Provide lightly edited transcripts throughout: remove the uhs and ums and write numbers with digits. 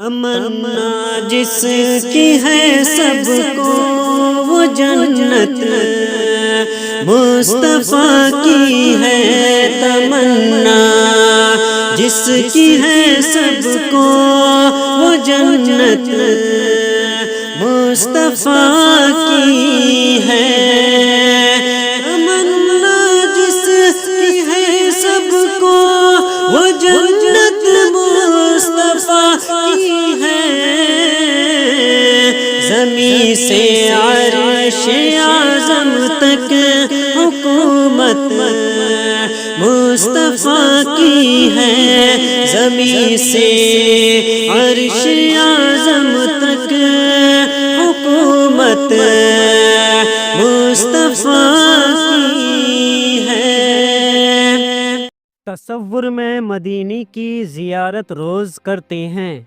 تمنا جس کی ہے سب کو وہ جنت، مصطفیٰ کی ہے تمنا جس کی ہے سب کو وہ جنت، مصطفیٰ کی ہے تمنا جس کی ہے سب کو وہ جنت، مصطفیٰ کی ہے زمین سے عرش اعظم تک حکومت، مصطفیٰ کی ہے زمین سے عرش اعظم تک حکومت، مصطفیٰ کی ہے۔ تصور میں مدینی کی زیارت روز کرتے ہیں،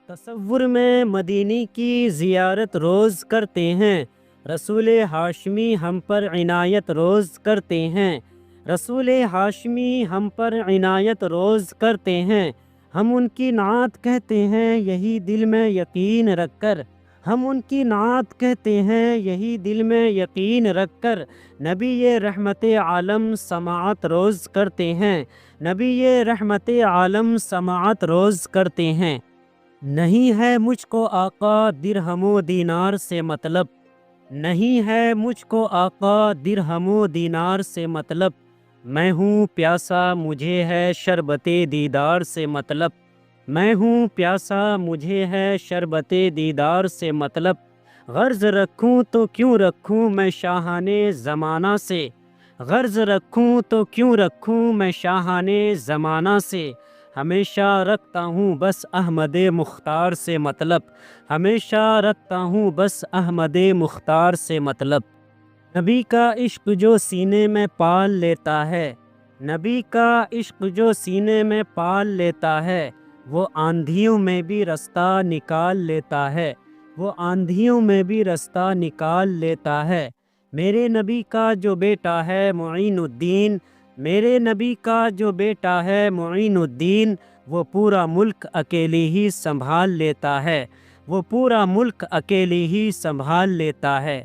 تصور میں مدینی کی زیارت روز کرتے ہیں، رسول ہاشمی ہم پر عنایت روز کرتے ہیں، رسول ہاشمی ہم پر عنایت روز کرتے ہیں، ہم ان کی نعت کہتے ہیں یہی دل میں یقین رکھ کر، ہم ان کی نعت کہتے ہیں یہی دل میں یقین رکھ کر، نبی رحمت عالم سماعت روز کرتے ہیں، نبی رحمت عالم سماعت روز کرتے ہیں۔ نہیں ہے مجھ کو آقا درہم و دینار سے مطلب، نہیں ہے مجھ کو آقا درہم و دینار سے مطلب، میں ہوں پیاسا مجھے ہے شربت دیدار سے مطلب، میں ہوں پیاسا مجھے ہے شربت دیدار سے مطلب، غرض رکھوں تو کیوں رکھوں میں شاہان زمانہ سے، غرض رکھوں تو کیوں رکھوں میں شاہان زمانہ سے، ہمیشہ رکھتا ہوں بس احمد مختار سے مطلب، ہمیشہ رکھتا ہوں بس احمد مختار سے مطلب۔ نبی کا عشق جو سینے میں پال لیتا ہے، نبی کا عشق جو سینے میں پال لیتا ہے، وہ آندھیوں میں بھی رستہ نکال لیتا ہے، وہ آندھیوں میں بھی رستہ نکال لیتا ہے۔ میرے نبی کا جو بیٹا ہے معین الدین، میرے نبی کا جو بیٹا ہے معین الدین، وہ پورا ملک اکیلے ہی سنبھال لیتا ہے، وہ پورا ملک اکیلے ہی سنبھال لیتا ہے۔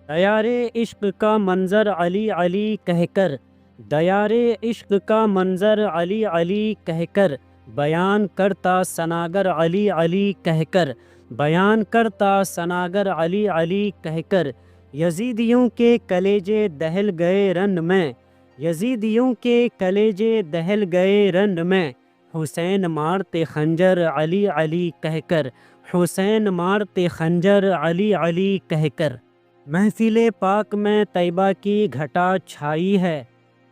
دیار عشق کا منظر علی علی کہہ کر، دیار عشق کا منظر علی علی کہہ کر، بیان کرتا ثناگر علی علی کہہ کر، بیان کرتا ثناگر علی علی کہہ کر، یزیدیوں کے کلیجے دہل گئے رن میں، یزیدیوں کے کلیجے دہل گئے رن میں، حسین مارتے خنجر علی علی کہہ کر، حسین مارتے خنجر علی علی کہہ کر۔ محفل پاک میں طیبہ کی گھٹا چھائی ہے،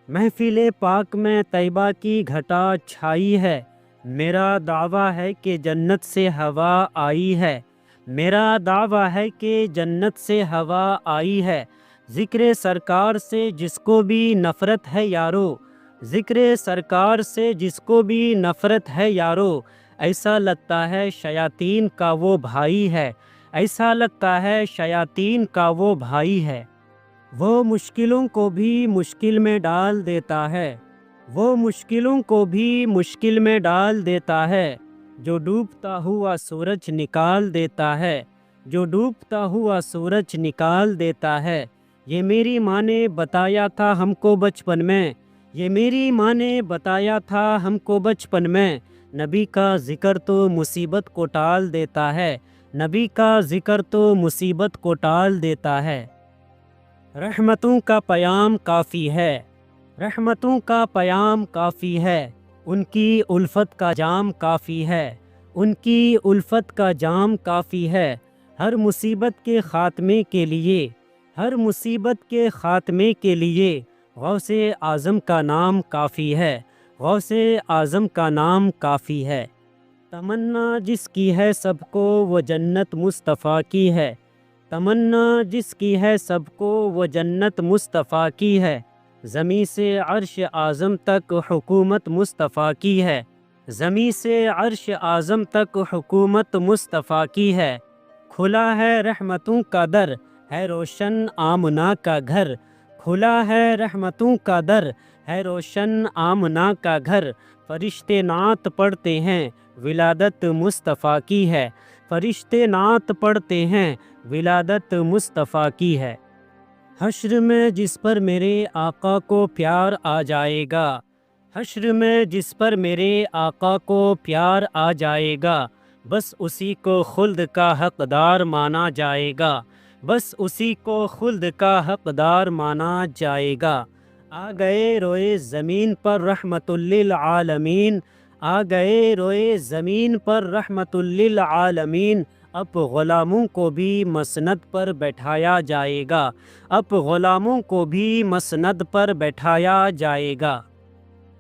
محفل پاک میں طیبہ کی گھٹا چھائی ہے، میرا دعویٰ ہے کہ جنت سے ہوا آئی ہے، میرا دعویٰ ہے کہ جنت سے ہوا آئی ہے، ذکر سرکار سے جس کو بھی نفرت ہے یارو، ذکر سرکار سے جس کو بھی نفرت ہے یارو، ایسا لگتا ہے شیاطین کا وہ بھائی ہے، ایسا لگتا ہے شیاطین کا وہ بھائی ہے۔ وہ مشکلوں کو بھی مشکل میں ڈال دیتا ہے، وہ مشکلوں کو بھی مشکل میں ڈال دیتا ہے، جو ڈوبتا ہوا سورج نکال دیتا ہے، جو ڈوبتا ہوا سورج نکال دیتا ہے۔ یہ میری ماں نے بتایا تھا ہم کو بچپن میں، یہ میری ماں نے بتایا تھا ہم کو بچپن میں، نبی کا ذکر تو مصیبت کو ٹال دیتا ہے، نبی کا ذکر تو مصیبت کو ٹال دیتا ہے۔ رحمتوں کا پیام کافی ہے، رحمتوں کا پیام کافی ہے، ان کی الفت کا جام کافی ہے، ان کی الفت کا جام کافی ہے، ہر مصیبت کے خاتمے کے لیے، ہر مصیبت کے خاتمے کے لیے غوث اعظم کا نام کافی ہے، غوث اعظم کا نام کافی ہے۔ تمنا جس کی ہے سب کو وہ جنت مصطفیٰ کی ہے، تمنا جس کی ہے سب کو وہ جنت مصطفیٰ کی ہے، زمیں سے عرش اعظم تک حکومت مصطفیٰ کی ہے، زمیں سے عرش اعظم تک حکومت مصطفیٰ کی ہے۔ کھلا ہے رحمتوں کا در، ہے روشن آمنہ کا گھر، کھلا ہے رحمتوں کا در، ہے روشن آمنہ کا گھر، فرشتے نعت پڑھتے ہیں، ولادت مصطفیٰ کی ہے، فرشتے نعت پڑھتے ہیں، ولادت مصطفیٰ کی ہے۔ حشر میں جس پر میرے آقا کو پیار آ جائے گا، حشر میں جس پر میرے آقا کو پیار آ جائے گا، بس اسی کو خلد کا حقدار مانا جائے گا، بس اسی کو خلد کا حقدار مانا جائے گا۔ آ گئے روئے زمین پر رحمت للعالمین، آ گئے روئے زمین پر رحمت للعالمین، اب غلاموں کو بھی مسند پر بیٹھایا جائے گا، اب غلاموں کو بھی مسند پر بیٹھایا جائے گا۔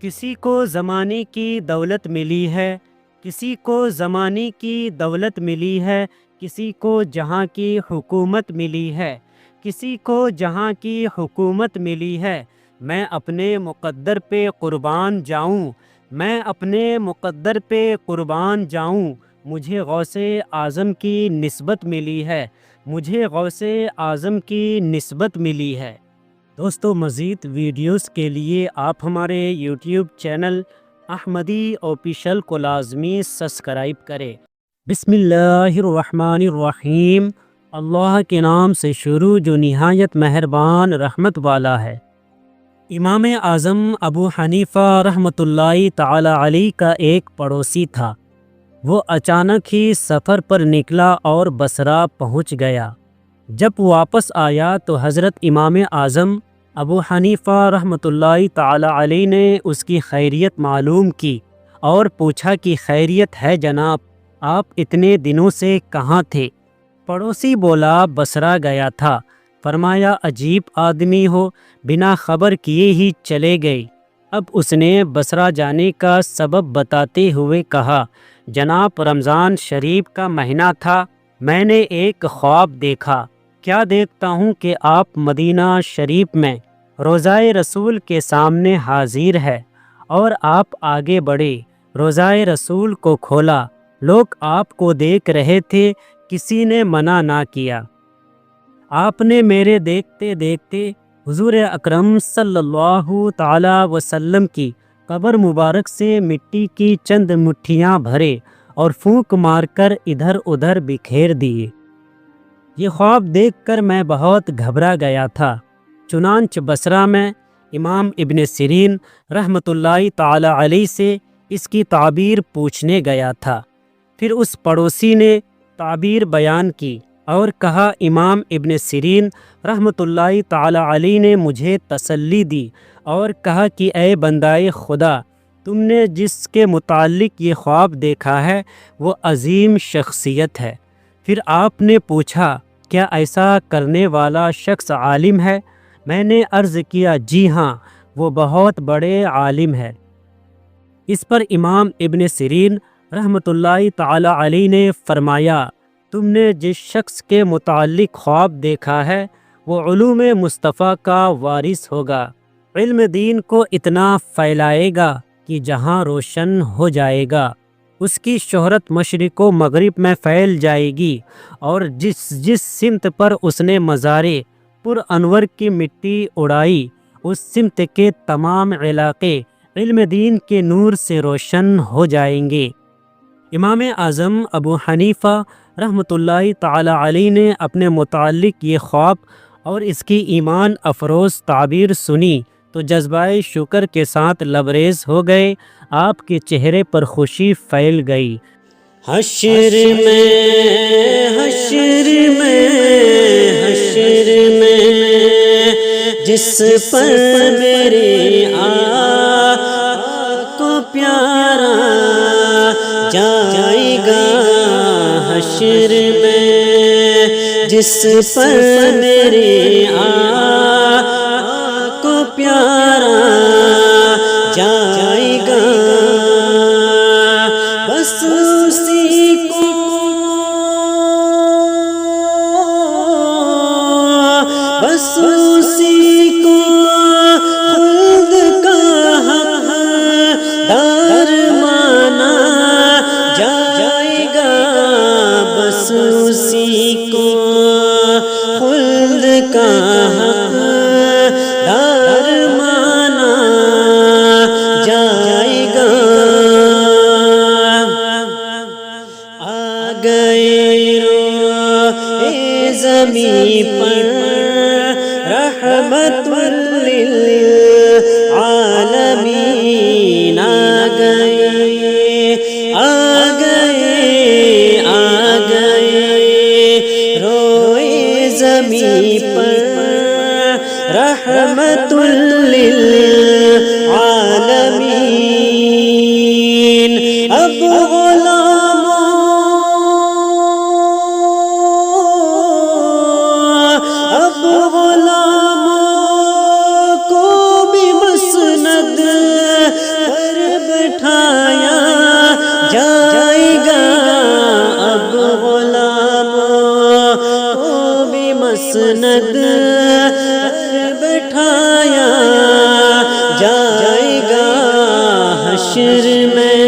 کسی کو زمانے کی دولت ملی ہے، کسی کو زمانے کی دولت ملی ہے، کسی کو جہاں کی حکومت ملی ہے، کسی کو جہاں کی حکومت ملی ہے، میں اپنے مقدر پہ قربان جاؤں، میں اپنے مقدر پہ قربان جاؤں، مجھے غوث اعظم کی نسبت ملی ہے، مجھے غوث اعظم کی نسبت ملی ہے۔ دوستو مزید ویڈیوز کے لیے آپ ہمارے یوٹیوب چینل احمدی آفیشل کو لازمی سبسکرائب کریں۔ بسم اللہ الرحمن الرحیم، اللہ کے نام سے شروع جو نہایت مہربان رحمت والا ہے۔ امام اعظم ابو حنیفہ رحمۃ اللہ تعالی علیہ کا ایک پڑوسی تھا۔ وہ اچانک ہی سفر پر نکلا اور بصرہ پہنچ گیا۔ جب واپس آیا تو حضرت امام اعظم ابو حنیفہ رحمۃ اللہ تعالی علیہ نے اس کی خیریت معلوم کی اور پوچھا کہ خیریت ہے جناب، آپ اتنے دنوں سے کہاں تھے؟ پڑوسی بولا بصرہ گیا تھا۔ فرمایا عجیب آدمی ہو، بنا خبر کیے ہی چلے گئے۔ اب اس نے بصرہ جانے کا سبب بتاتے ہوئے کہا، جناب رمضان شریف کا مہینہ تھا، میں نے ایک خواب دیکھا۔ کیا دیکھتا ہوں کہ آپ مدینہ شریف میں روضہ رسول کے سامنے حاضر ہے اور آپ آگے بڑھے، روضہ رسول کو کھولا، لوگ آپ کو دیکھ رہے تھے، کسی نے منع نہ کیا۔ آپ نے میرے دیکھتے دیکھتے حضور اکرم صلی اللہ تعالی وسلم کی قبر مبارک سے مٹی کی چند مٹھیاں بھرے اور پھونک مار کر ادھر ادھر بکھیر دیے۔ یہ خواب دیکھ کر میں بہت گھبرا گیا تھا۔ چنانچہ بصرہ میں امام ابن سیرین رحمۃ اللہ تعالی علیہ سے اس کی تعبیر پوچھنے گیا تھا۔ پھر اس پڑوسی نے تعبیر بیان کی اور کہا، امام ابن سیرین رحمۃ اللہ تعالی علیہ نے مجھے تسلی دی اور کہا کہ اے بندائے خدا، تم نے جس کے متعلق یہ خواب دیکھا ہے وہ عظیم شخصیت ہے۔ پھر آپ نے پوچھا، کیا ایسا کرنے والا شخص عالم ہے؟ میں نے عرض کیا، جی ہاں، وہ بہت بڑے عالم ہے۔ اس پر امام ابن سیرین رحمۃ اللہ تعالی علیہ نے فرمایا، تم نے جس شخص کے متعلق خواب دیکھا ہے وہ علوم مصطفیٰ کا وارث ہوگا، علم دین کو اتنا پھیلائے گا کہ جہاں روشن ہو جائے گا، اس کی شہرت مشرق و مغرب میں پھیل جائے گی، اور جس سمت پر اس نے مزارے پر انور کی مٹی اڑائی، اس سمت کے تمام علاقے علم دین کے نور سے روشن ہو جائیں گے۔ امام اعظم ابو حنیفہ رحمۃ اللہ تعالی علیہ نے اپنے متعلق یہ خواب اور اس کی ایمان افروز تعبیر سنی تو جذبہ شکر کے ساتھ لبریز ہو گئے، آپ کے چہرے پر خوشی پھیل گئی۔ حشر میں حشر میں حشر میں جس پر میرے آقا کو پیارا جائے گا، حشر میں جس پر میرے آقا کو پیارا جائے گا، بس اسی کو بس اسی کو خلد کا حقدار مانا جائے گا، بس اسی کو خلد کا گئے روئے زمین پر رحمت للعالمین آ گئے روئے زمین پر رحمت للعالمین اب غلاموں کو بھی مسند پر بٹھایا جائے گا اب غلاموں کو بھی مسند پر بٹھایا جائے گا حشر میں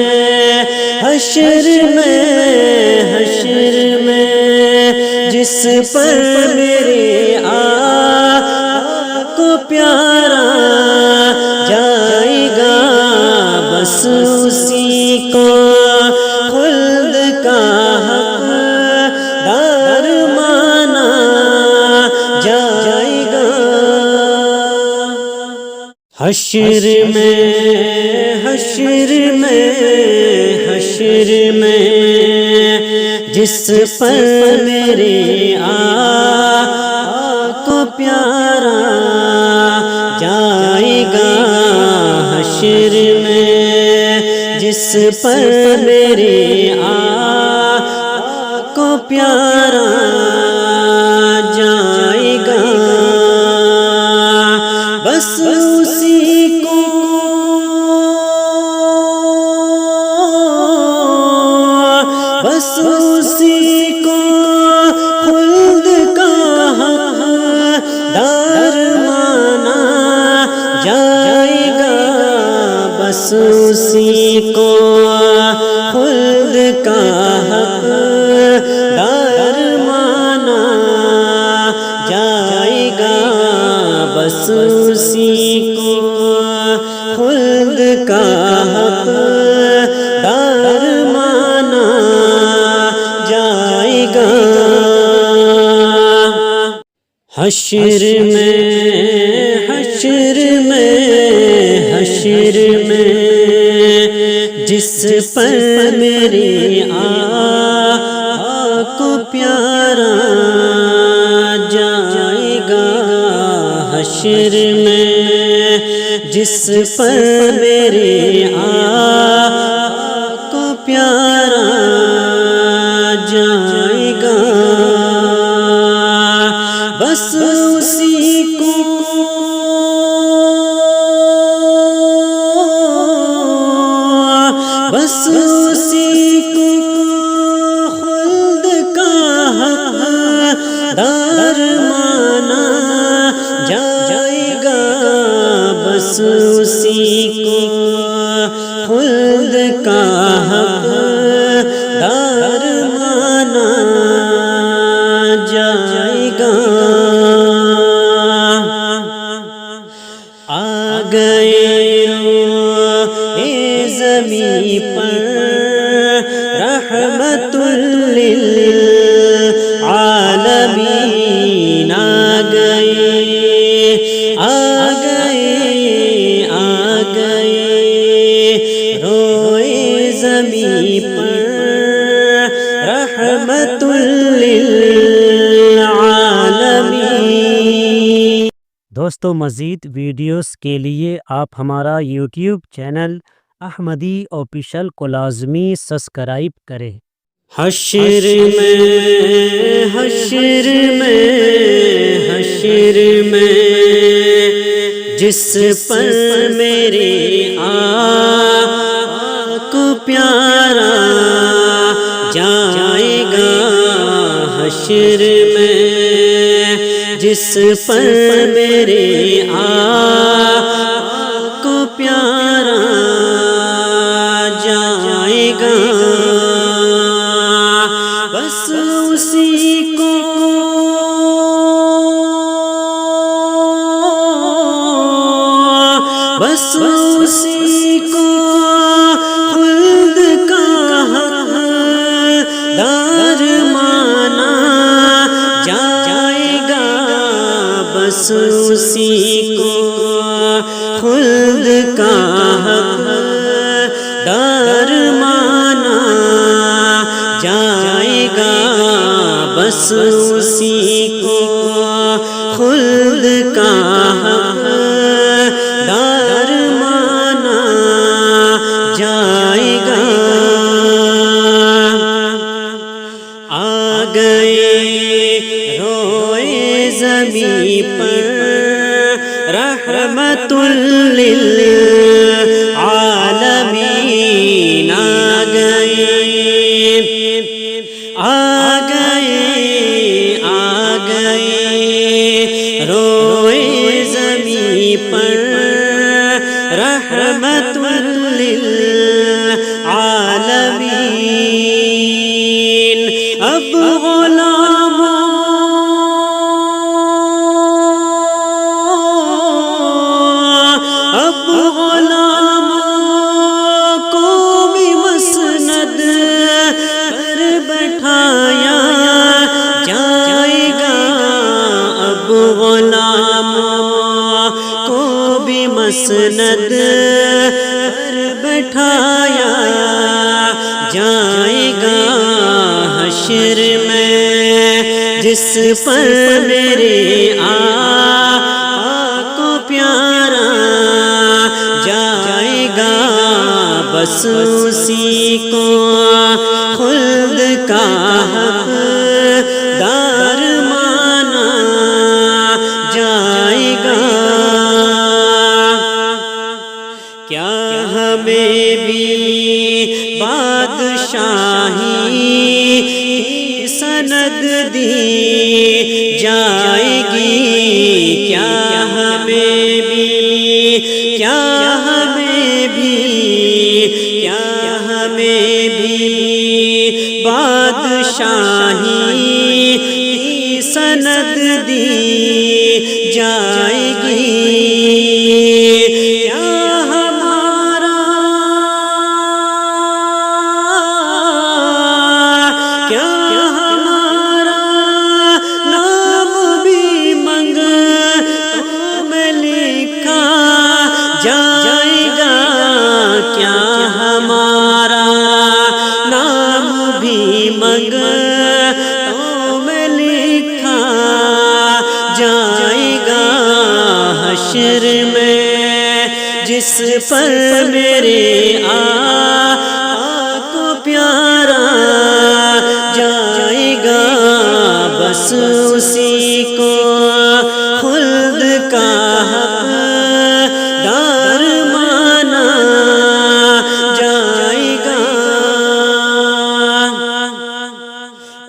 جس پر میرے آقا کو پیارا جائے گا بس اسی کو خلد کا حقدار مانا جائے گا حشر میں جس پر میرے آقا کو پیارا جائے گا حشر میں جس پر میرے آقا کو پیارا جائے گا بس اسی کو خلد کا حقدار مانا جائے گا بس اسی کو خلد کا حقدار مانا جائے گا بس اسی کو خلد کا حقدار مانا جائے گا حشر میں جس پر میرے آقا کو پیارا جائے گا حشر میں جس پر میرے آقا کو پیارا جائے گا بس اسی کو خلد کا حقدار مانا جائے گا بس اسی کو خلد کا حقدار مانا جائے گا آ گئے روئے زمین پر رحمت للعالمین آ گئے روئے زمین پر رحمت للعالمین دوستو مزید ویڈیوز کے لیے آپ ہمارا یوٹیوب چینل احمدی آفیشل کو لازمی سبسکرائب کریں حشر میں جس پر میرے آقا کو پیارا جائے گا حشر میں جس پر میرے آقا کو پیارا جائے گا بس اسی کو خلد کا حقدار بس اسی کو خلد کا حق دار مانا جائے گا، بس اسی کو خلد کا حق دار مانا جائے گا۔ آ گئے روئے زمین پر رحمت للعالمین، آ گئے آ گئے آ گئے روئے زمین پر رحمت للعالمین۔ اب غلاموں اب غلاموں کو بھی مسند پر بٹھایا جائے گا، اب غلاموں کو بھی مسند پر بٹھایا جائے گا۔ حشر میں جس پر میرے آقا کو پیارا جائے گا، بس اسی کو خلد کا حق دار مانا جائے گا۔ کیا ہمیں بھی بادشاہی کی سند دی جائے گی؟ کیا ہمیں بھی کیا ہمیں بھی کیا ہمیں بھی بادشاہی کی سند دی جائے گی؟ جائے گا کیا ہمارا نام بھی منگتوں میں لکھا جائے گا؟ حشر میں جس پر میرے آقا کو پیارا جائے گا، بس اسی کو خلد کا حق دار مانا جائے گا۔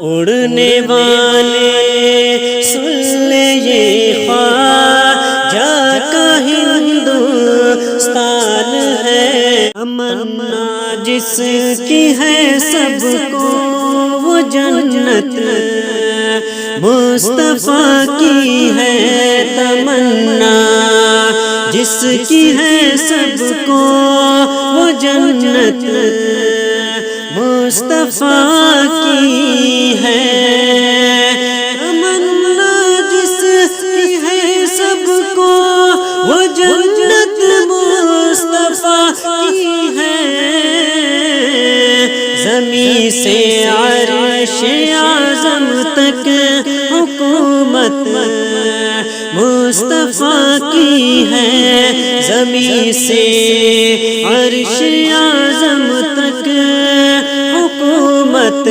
اڑنے والے سن لے یہ خواجہ کا ہندوستان ہے، تمنا جس کی ہے سب کو وہ جنت مصطفیٰ کی ہے تمنا، جس کی ہے سب کو وہ جنت مصطفیٰ کی ہے تمنا، جس کی ہے سب کو وہ جنت مصطفیٰ کی ہے۔ زمین سے عرش اعظم تک حکومت مصطفیٰ کی ہے، زمین سے عرش اعظم تک حکومت